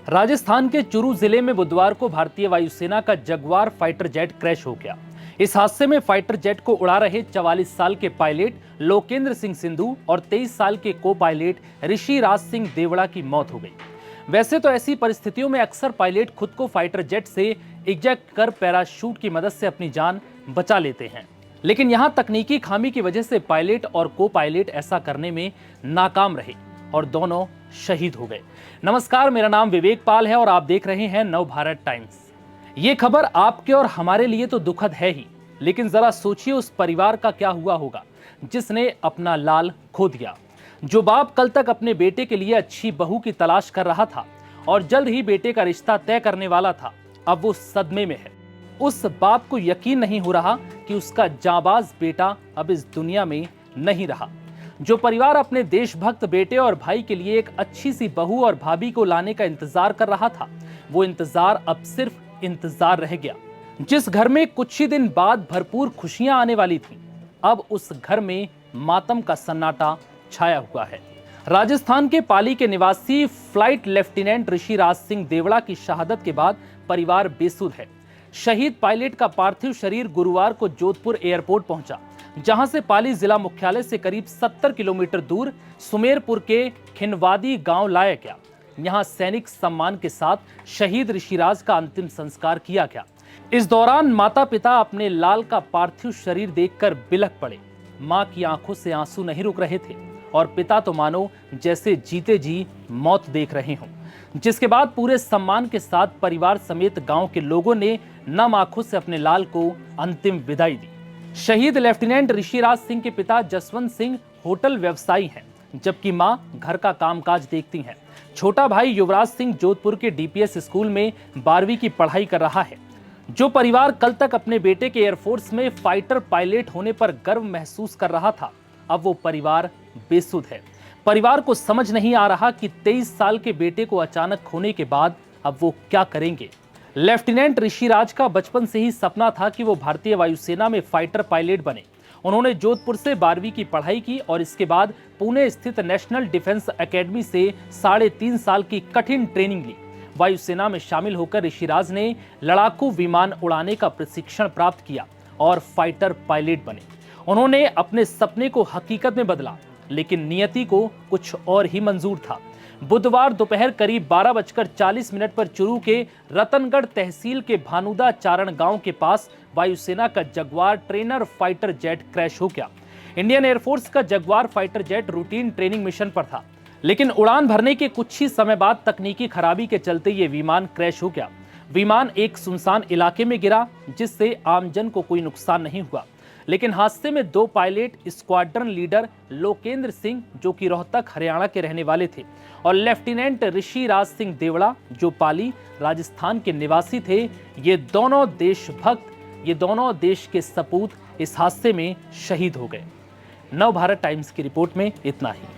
राजस्थान के चुरू जिले में बुधवार को भारतीय वायुसेना का जगुआर फाइटर जेट क्रैश हो गया। इस हादसे में फाइटर जेट को उड़ा रहे 44 साल के पायलट लोकेंद्र सिंह सिंधु और 23 साल के को पायलट ऋषि राज सिंह देवड़ा की मौत हो गई। वैसे तो ऐसी परिस्थितियों में अक्सर पायलट खुद को फाइटर जेट से इजेक्ट कर पैराशूट की मदद से अपनी जान बचा लेते हैं, लेकिन यहां तकनीकी खामी की वजह से पायलट और को पायलट ऐसा करने में नाकाम रहे और दोनों शहीद हो गए। नमस्कार, मेरा नाम विवेक पाल है और आप देख रहे हैं नव भारत टाइम्स। ये खबर आपके और हमारे लिए तो दुखद है ही, लेकिन जरा सोचिए उस परिवार का क्या हुआ होगा जिसने अपना लाल खो दिया। जो बाप कल तक अपने बेटे के लिए अच्छी बहू की तलाश कर रहा था और जल्द ही बेटे का रिश्ता तय करने वाला था, अब वो सदमे में है। उस बाप को यकीन नहीं हो रहा कि उसका जाबाज बेटा अब इस दुनिया में नहीं रहा। जो परिवार अपने देशभक्त बेटे और भाई के लिए एक अच्छी सी बहू और भाभी को लाने का इंतजार कर रहा था, वो इंतजार अब सिर्फ इंतजार रह गया। जिस घर में कुछ ही दिन बाद भरपूर खुशियां आने वाली थीं, अब उस घर में मातम का सन्नाटा छाया हुआ है। राजस्थान के पाली के निवासी फ्लाइट लेफ्टिनेंट ऋषि राज सिंह देवड़ा की शहादत के बाद परिवार बेसुध है। शहीद पायलट का पार्थिव शरीर गुरुवार को जोधपुर एयरपोर्ट पहुंचा, जहां से पाली जिला मुख्यालय से करीब 70 किलोमीटर दूर सुमेरपुर के खिनवादी गांव लाया गया। यहां सैनिक सम्मान के साथ शहीद ऋषिराज का अंतिम संस्कार किया गया। इस दौरान माता पिता अपने लाल का पार्थिव शरीर देखकर बिलख पड़े। मां की आंखों से आंसू नहीं रुक रहे थे और पिता तो मानो जैसे जीते जी मौत देख रहे हों। जिसके बाद पूरे सम्मान के साथ परिवार समेत गांव के लोगों ने नम आंखों से अपने लाल को अंतिम विदाई दी। शहीद लेफ्टिनेंट ऋषिराज सिंह के पिता जसवंत सिंह होटल व्यवसायी हैं, जबकि मां घर का कामकाज देखती हैं। छोटा भाई युवराज सिंह जोधपुर के डीपीएस स्कूल में 12वीं की पढ़ाई कर रहा है। जो परिवार कल तक अपने बेटे के एयरफोर्स में फाइटर पायलट होने पर गर्व महसूस कर रहा था, अब वो परिवार बेसुध है। परिवार को समझ नहीं आ रहा कि 23 साल के बेटे को अचानक खोने के बाद अब वो क्या करेंगे। लेफ्टिनेंट ऋषिराज का बचपन से ही सपना था कि वो भारतीय वायुसेना में फाइटर पायलट बने। उन्होंने जोधपुर से 12वीं की पढ़ाई की और इसके बाद पुणे स्थित नेशनल डिफेंस एकेडमी से 3.5 साल की कठिन ट्रेनिंग ली। वायुसेना में शामिल होकर ऋषिराज ने लड़ाकू विमान उड़ाने का प्रशिक्षण प्राप्त किया और फाइटर पायलट बने। उन्होंने अपने सपने को हकीकत में बदला, लेकिन नियति को कुछ और ही मंजूर था। बुधवार दोपहर करीब 12:40 पर चुरू के रतनगढ़ तहसील के भानुदा चारण गांव के पास वायुसेना का Jaguar trainer fighter jet crash हो गया। इंडियन एयरफोर्स का Jaguar fighter jet routine training mission पर था, लेकिन उड़ान भरने के कुछ ही समय बाद तकनीकी खराबी के चलते ये विमान क्रैश हो गया। विमान एक सुनसान इलाके में गिरा, जिससे आमजन को कोई नुकसान नहीं हुआ, लेकिन हादसे में 2 pilot squadron leader Lokendra Singh, जो कि रोहतक हरियाणा के रहने वाले थे, और लेफ्टिनेंट ऋषि राज सिंह देवड़ा, जो पाली राजस्थान के निवासी थे, ये दोनों देशभक्त, ये दोनों देश के सपूत इस हादसे में शहीद हो गए। नव भारत टाइम्स की रिपोर्ट में इतना ही।